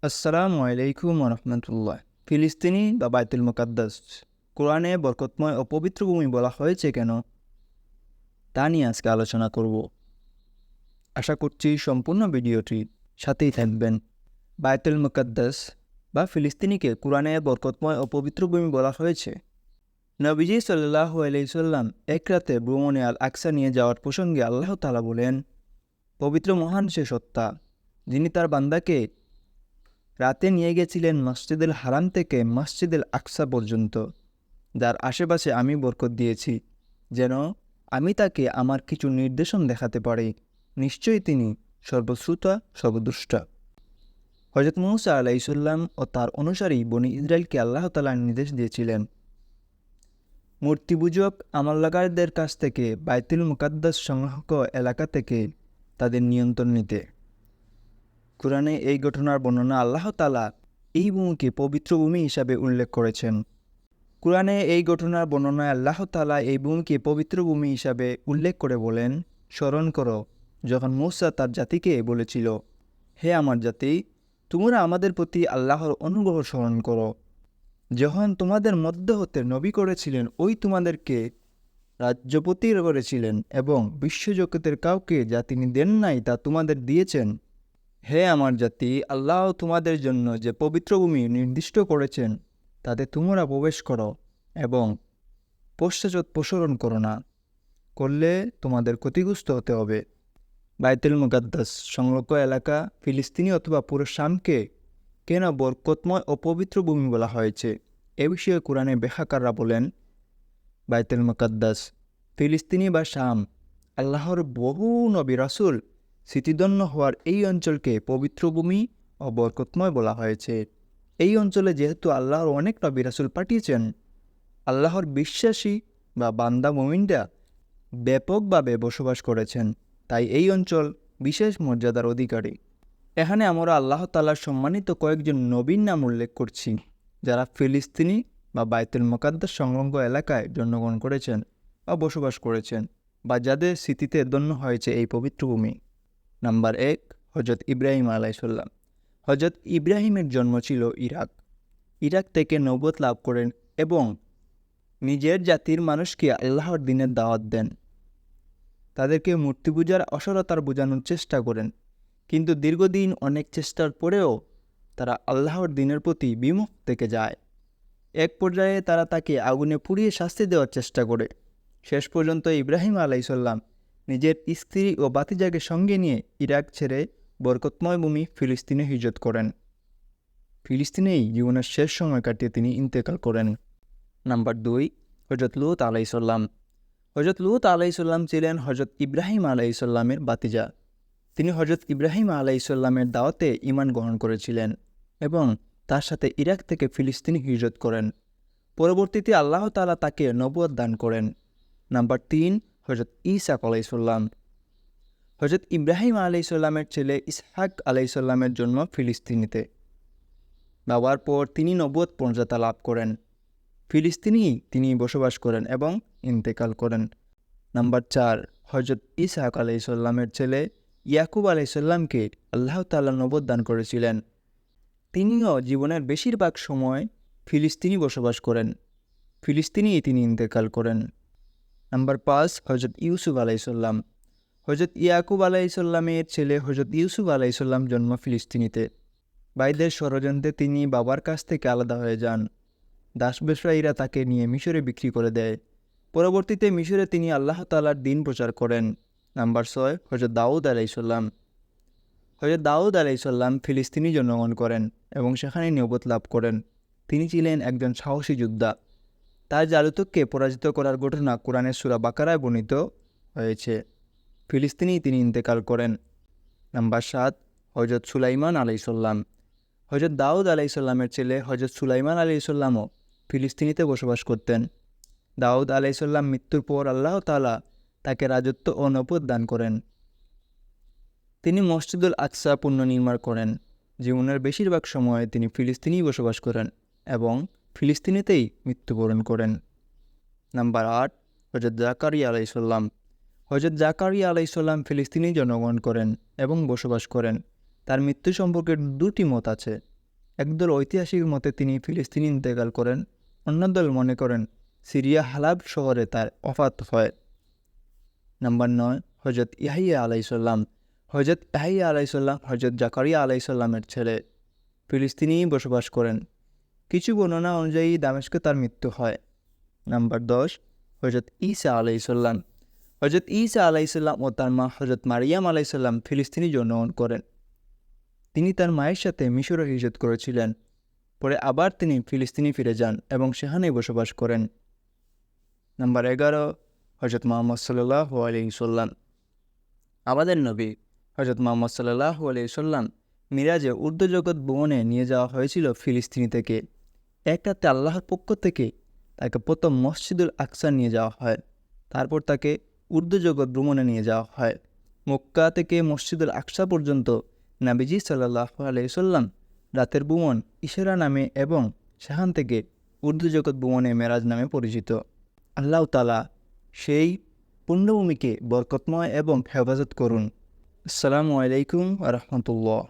আসসালামু আলাইকুম রহমতুল্লাহ। ফিলিস্তিনি বা বাইতুল মুকাদ্দাস কোরআনে বরকতময় ও পবিত্র ভূমি বলা হয়েছে কেন, তা নিয়ে আজকে আলোচনা করব। আশা করছি সম্পূর্ণ ভিডিওটি সাথেই থাকবেন। বাইতুল মুকাদ্দাস বা ফিলিস্তিনিকে কোরআনে বরকতময় ও পবিত্র ভূমি বলা হয়েছে। নবীজি সাল্লাল্লাহু আলাইহি সাল্লাম এক রাতে ভ্রমণে আল আকসা নিয়ে যাওয়ার প্রসঙ্গে আল্লাহ তাআলা বলেন, পবিত্র মহান সে সত্তা, যিনি তার বান্দাকে রাতে নিয়ে গেছিলেন মসজিদুল হারাম থেকে মসজিদুল আকসা পর্যন্ত, যার আশেপাশে আমি বরকত দিয়েছি, যেন আমি তাকে আমার কিছু নির্দেশন দেখাতে পারি। নিশ্চয়ই তিনি সর্বশ্রোতা সর্বদ্রষ্টা। হযরত মূসা আলাইহিসসালাম ও তার অনুসারী বনি ইসরাইলকে আল্লাহ তাআলা নির্দেশ দিয়েছিলেন মূর্তিপূজক আমলকারীদের কাছ থেকে বাইতুল মুকাদ্দাস সংলগ্ন এলাকা থেকে তাদের নিয়ন্ত্রণ নিতে। কুরআনে এই ঘটনার বর্ণনা আল্লাহ তাআলা এই ভূমিকে পবিত্র ভূমি হিসাবে উল্লেখ করেছেন। কুরআনে এই ঘটনার বর্ণনায় আল্লাহ তাআলা এই ভূমিকে পবিত্র ভূমি হিসাবে উল্লেখ করে বলেন, স্মরণ করো যখন মূসা তার জাতিকে বলেছিল, হে আমার জাতি, তোমরা আমাদের প্রতি আল্লাহর অনুগ্রহ স্মরণ করো। যখন তোমাদের মধ্য হতে নবী করেছিলেন, ওই তোমাদেরকে রাজ্যপতি করেছিলেন এবং বিশ্বজগতের কাউকে যা তিনি দেন নাই তা তোমাদের দিয়েছেন। হে আমার জাতি, আল্লাহ তোমাদের জন্য যে পবিত্র ভূমি নির্দিষ্ট করেছেন তাতে তোমরা প্রবেশ করো এবং পশ্চাৎ প্রসারণ করো না, করলে তোমাদের ক্ষতিগ্রস্ত হতে হবে। বাইতুল মুকাদ্দাস সংলগ্ন এলাকা ফিলিস্তিনি অথবা পুরো শামকে কেন বরকতময় ও পবিত্র ভূমি বলা হয়েছে, এ বিষয়ে কোরআনে ব্যাখ্যাকাররা বলেন, বাইতুল মুকাদ্দাস ফিলিস্তিনি বা শাম, আল্লাহর বহু নবী রাসূল স্মৃতিধন্য হওয়ার এই অঞ্চলকে পবিত্র ভূমি ও বরকতময় বলা হয়েছে। এই অঞ্চলে যেহেতু আল্লাহর অনেক নবী রাসূল পাঠিয়েছেন, আল্লাহর বিশ্বাসী বা বান্দা মুমিনরা ব্যাপকভাবে বসবাস করেছেন, তাই এই অঞ্চল বিশেষ মর্যাদার অধিকারী। এখানে আমরা আল্লাহ তাআলার সম্মানিত কয়েকজন নবীর নাম উল্লেখ করছি, যারা ফিলিস্তিনি বা বাইতুল মুকাদ্দাস সংলগ্ন এলাকায় জন্মগ্রহণ করেছেন বা বসবাস করেছেন, বা যাদের স্মৃতিতে ধন্য হয়েছে এই পবিত্র ভূমি। নাম্বার 1, হযরত ইব্রাহিম আলাইহিসসালাম। হযরত ইব্রাহিমের জন্ম ছিল ইরাক থেকে নবুয়ত লাভ করেন এবং নিজের জাতির মানুষকে আল্লাহর দ্বীনের দাওয়াত দেন। তাদেরকে মূর্তি পূজার অসরতার বোঝানোর চেষ্টা করেন, কিন্তু দীর্ঘদিন অনেক চেষ্টার পরেও তারা আল্লাহর দ্বীনের প্রতি বিমুখ থেকে যায়। এক পর্যায়ে তারা তাকে আগুনে পুড়িয়ে শাস্তি দেওয়ার চেষ্টা করে। শেষ পর্যন্ত ইব্রাহিম আলাইহিসসালাম নিজের স্ত্রী ও ভাতিজাকে সঙ্গে নিয়ে ইরাক ছেড়ে বরকতময় ভূমি ফিলিস্তিনে হিজরত করেন। ফিলিস্তিনেই জীবনের শেষ সময় কাটিয়ে তিনি ইন্তেকাল করেন। নাম্বার 2, হযরত লূত আলাইহিসসালাম। হযরত লূত আলাইহিসসালাম ছিলেন হযরত ইব্রাহিম আলাইহিসসালামের ভাতিজা। তিনি হযরত ইব্রাহিম আলাইহিসসালামের দাওয়াতে ঈমান গ্রহণ করেছিলেন এবং তার সাথে ইরাক থেকে ফিলিস্তিনে হিজরত করেন। পরবর্তীতে আল্লাহ তাআলা তাকে নবুয়ত দান করেন। নাম্বার 3, হযরত ঈসা আলাইহিসসালাম। হযরত ইব্রাহিম আলাইহিসসালামের ছেলে ইসহাক আলাইহিসসালামের জন্ম ফিলিস্তিনিতে। বাবার পর তিনি নবুয়ত মর্যাদা লাভ করেন। ফিলিস্তিনেই তিনি বসবাস করেন এবং ইন্তেকাল করেন। নাম্বার 4, হযরত ইসহাক আলাইহিসসালামের ছেলে ইয়াকুব আলাইহিসসালামকে আল্লাহ তাআলা নবুয়ত দান করেছিলেন। তিনিও জীবনের বেশিরভাগ সময় ফিলিস্তিনি বসবাস করেন। ফিলিস্তিনেই তিনি ইন্তেকাল করেন। নাম্বার 5, হযরত ইউসুফ আলাইহিসসালাম। হযরত ইয়াকুব আলাইহিসসালামের ছেলে হযরত ইউসুফ আলাইহিসসালাম জন্ম ফিলিস্তিনিতে। ভাইদের ষড়যন্ত্রে তিনি বাবার কাছ থেকে আলাদা হয়ে যান। দাস ব্যবসায়ীরা তাকে নিয়ে মিশরে বিক্রি করে দেয়। পরবর্তীতে মিশরে তিনি আল্লাহ তাআলার দ্বীন প্রচার করেন। নাম্বার 6, হযরত দাউদ আলাইহিসসালাম। হযরত দাউদ আলাইহিসসালাম ফিলিস্তিনে জন্মগ্রহণ করেন এবং সেখানে নবুয়ত লাভ করেন। তিনি ছিলেন একজন সাহসী যোদ্ধা। তার জালুতকে পরাজিত করার ঘটনা কোরআনের সূরা বাকারায় বর্ণিত হয়েছে। ফিলিস্তিনেই তিনি ইন্তেকাল করেন। নাম্বার 7, হযরত সুলাইমান আলাইহিসসালাম। হযরত দাউদ আলাইহিসসালামের ছেলে হযরত সুলাইমান আলাইহিসসালামও ফিলিস্তিনিতে বসবাস করতেন। দাউদ আলাইহিসসালাম মৃত্যুর পর আল্লাহ তাআলা তাকে রাজত্ব ও নবুয়ত দান করেন। তিনি মসজিদুল আকসা পুনর্নির্মাণ করেন। জীবনের বেশিরভাগ সময় তিনি ফিলিস্তিনেই বসবাস করেন এবং ফিলিস্তিনেতেই মৃত্যুবরণ করেন। নাম্বার 8, হযরত জাকারিয়া আলাইহিসসালাম। হযরত জাকারিয়া আলাইহিসসালাম ফিলিস্তিনেই জন্মগ্রহণ করেন এবং বসবাস করেন। তার মৃত্যু সম্পর্কে দুটি মত আছে। একদল ঐতিহাসিক মতে তিনি ফিলিস্তিনে ইন্তেকাল করেন, অন্য দল মনে করেন সিরিয়া হালাব শহরে তার ওফাত হয়। নাম্বার 9, হজরত ইয়াহিয়া আলাইসাল্লাম। হজরত ইয়াহিয়া আলাইসাল্লাম হজরত জাকারিয়া আলাইসাল্লামের ছেলে, ফিলিস্তিনেই বসবাস করেন। কিছু বর্ণনা অনুযায়ী দামেস্কে তার মৃত্যু হয়। নাম্বার 10, হজরত ঈসা আলাইসাল্লাম। হজরত ঈসা আলাইসাল্লাম ও তার মা হজরত মারিয়াম আলাইসাল্লাম ফিলিস্তিনি জন্মগ্রহণ করেন। তিনি তার মায়ের সাথে মিশরে হিজরত করেছিলেন, পরে আবার তিনি ফিলিস্তিনে ফিরে যান এবং সেখানেই বসবাস করেন। নাম্বার 11, হজরত মুহাম্মদ সাল্লাল্লাহু আলাইহি সাল্লাম। আমাদের নবী হজরত মুহাম্মদ সাল্লাল্লাহু আলাইহি সাল্লাম মিরাজে ঊর্ধ্বজগৎ ভ্রমণে নিয়ে যাওয়া হয়েছিল ফিলিস্তিনি থেকে। এক রাতে আল্লাহর পক্ষ থেকে তাকে প্রথম মসজিদুল আকসা নিয়ে যাওয়া হয়, তারপর তাকে ঊর্ধ্বজগৎ ভ্রমণে নিয়ে যাওয়া হয়। মক্কা থেকে মসজিদুল আকসা পর্যন্ত নবীজি সাল্লাল্লাহু আলাইহি সাল্লাম রাতের ভ্রমণ ইশরা নামে এবং সেখান থেকে ঊর্ধ্বজগৎ ভ্রমণে মেরাজ নামে পরিচিত। আল্লাহ তাআলা সেই পুণ্যভূমিকে বরকতময় এবং হেফাজত করুন। আসসালামু আলাইকুম ওয়া রাহমাতুল্লাহ।